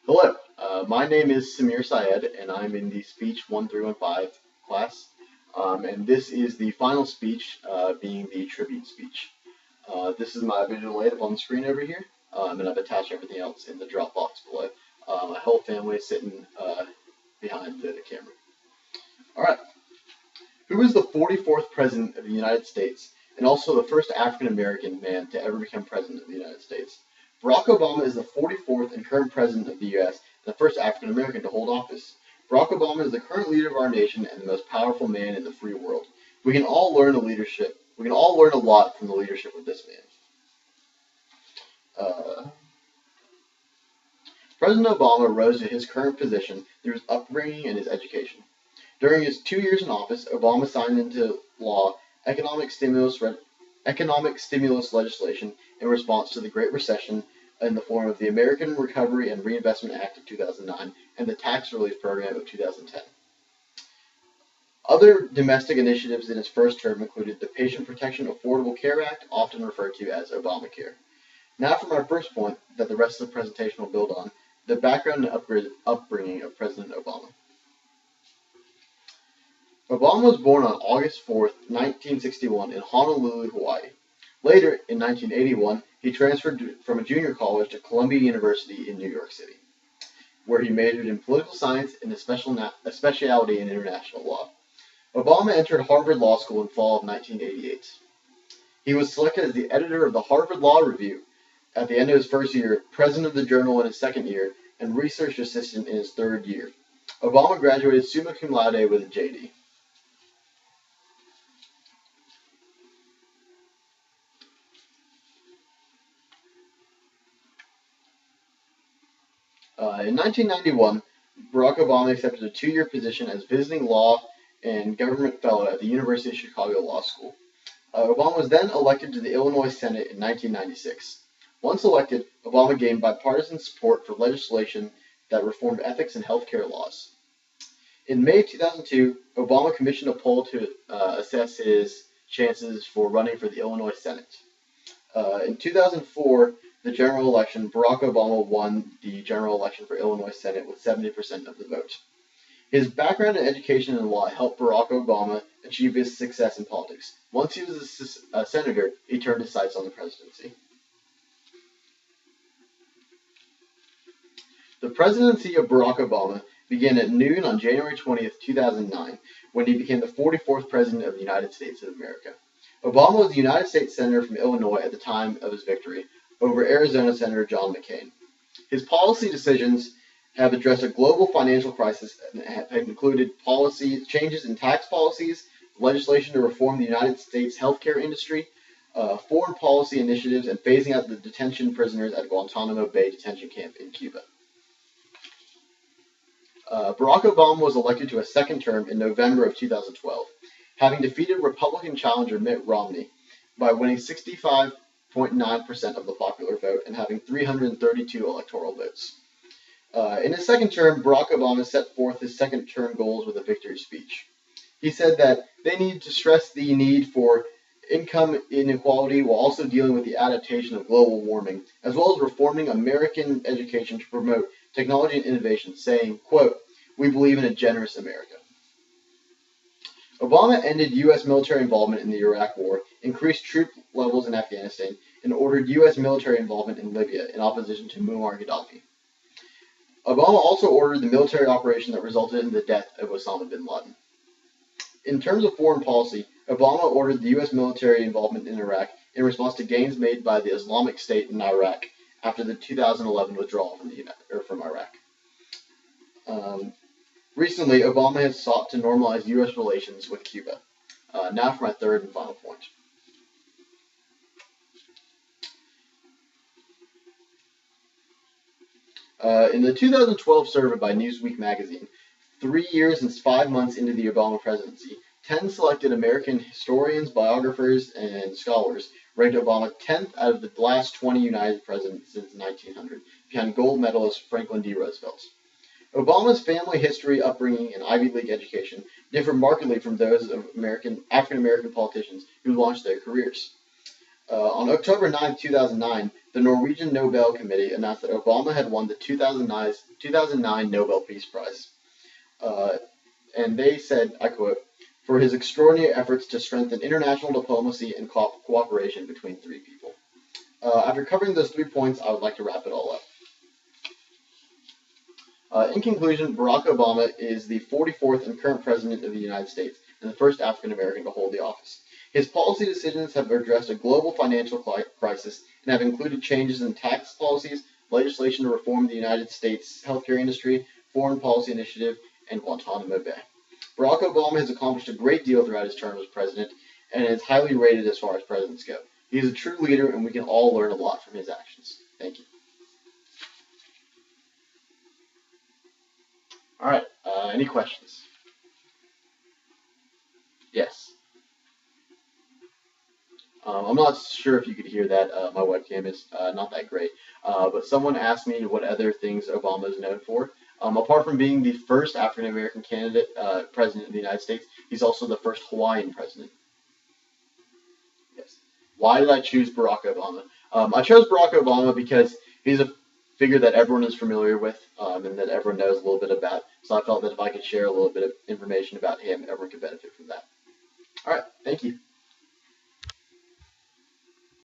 Hello, my name is Samir Syed, and I'm in the Speech 1315 class. And this is the final speech, being the tribute speech. This is my visual aid up on the screen over here, and I've attached everything else in the drop box below. My whole family is sitting behind the camera. All right. Who is the 44th President of the United States and also the first African American man to ever become President of the United States? Barack Obama is the 44th and current President of the U.S. and the first African American to hold office. Barack Obama is the current leader of our nation and the most powerful man in the free world. We can all learn a lot from the leadership of this man. President Obama rose to his current position through his upbringing and his education. During his 2 years in office, Obama signed into law economic stimulus legislation in response to the Great Recession in the form of the American Recovery and Reinvestment Act of 2009 and the Tax Relief Program of 2010. Other domestic initiatives in his first term included the Patient Protection Affordable Care Act, often referred to as Obamacare. Now for my first point that the rest of the presentation will build on, the background and upbringing of President Obama. Obama was born on August 4, 1961 in Honolulu, Hawaii. Later, in 1981, he transferred from a junior college to Columbia University in New York City, where he majored in political science and a specialty in international law. Obama entered Harvard Law School in fall of 1988. He was selected as the editor of the Harvard Law Review at the end of his first year, president of the journal in his second year, and research assistant in his third year. Obama graduated summa cum laude with a JD. In 1991, Barack Obama accepted a 2-year position as visiting law and government fellow at the University of Chicago Law School. Obama was then elected to the Illinois Senate in 1996. Once elected, Obama gained bipartisan support for legislation that reformed ethics and healthcare laws. In May 2002, Obama commissioned a poll to assess his chances for running for the Illinois Senate. In 2004, the general election, Barack Obama won the general election for Illinois Senate with 70% of the vote. His background in education and law helped Barack Obama achieve his success in politics. Once he was a senator, he turned his sights on the presidency. The presidency of Barack Obama began at noon on January 20th, 2009, when he became the 44th President of the United States of America. Obama was the United States Senator from Illinois at the time of his victory over Arizona Senator John McCain. His policy decisions have addressed a global financial crisis and have included changes in tax policies, legislation to reform the United States healthcare industry, foreign policy initiatives, and phasing out the detention prisoners at Guantanamo Bay Detention Camp in Cuba. Barack Obama was elected to a second term in November of 2012, having defeated Republican challenger Mitt Romney by winning 65.9% of the popular vote and having 332 electoral votes. In his second term, Barack Obama set forth his second term goals with a victory speech. He said that they need to stress the need for income inequality while also dealing with the adaptation of global warming, as well as reforming American education to promote technology and innovation, saying, quote, "We believe in a generous America." Obama ended U.S. military involvement in the Iraq War, increased troop levels in Afghanistan, and ordered U.S. military involvement in Libya in opposition to Muammar Gaddafi. Obama also ordered the military operation that resulted in the death of Osama bin Laden. In terms of foreign policy, Obama ordered the U.S. military involvement in Iraq in response to gains made by the Islamic State in Iraq after the 2011 withdrawal from Iraq. Recently, Obama has sought to normalize U.S. relations with Cuba. Now for my third and final point. In the 2012 survey by Newsweek magazine, 3 years and 5 months into the Obama presidency, 10 selected American historians, biographers, and scholars ranked Obama 10th out of the last 20 United presidents since 1900, behind gold medalist Franklin D. Roosevelt. Obama's family history, upbringing, and Ivy League education differ markedly from those of African-American politicians who launched their careers. On October 9, 2009, the Norwegian Nobel Committee announced that Obama had won the 2009 Nobel Peace Prize. And they said, I quote, for his extraordinary efforts to strengthen international diplomacy and cooperation between three people. After covering those 3 points, I would like to wrap it all up. In conclusion, Barack Obama is the 44th and current President of the United States and the first African American to hold the office. His policy decisions have addressed a global financial crisis and have included changes in tax policies, legislation to reform the United States healthcare industry, foreign policy initiative, and Guantanamo Bay. Barack Obama has accomplished a great deal throughout his term as president and is highly rated as far as presidents go. He is a true leader, and we can all learn a lot from his actions. Thank you. All right. Any questions? Yes. I'm not sure if you could hear that. My webcam is not that great. But someone asked me what other things Obama is known for. Apart from being the first African American president of the United States, he's also the first Hawaiian president. Yes. Why did I choose Barack Obama? I chose Barack Obama because he's a figure that everyone is familiar with and that everyone knows a little bit about. So I felt that if I could share a little bit of information about him, everyone could benefit from that. All right. Thank you.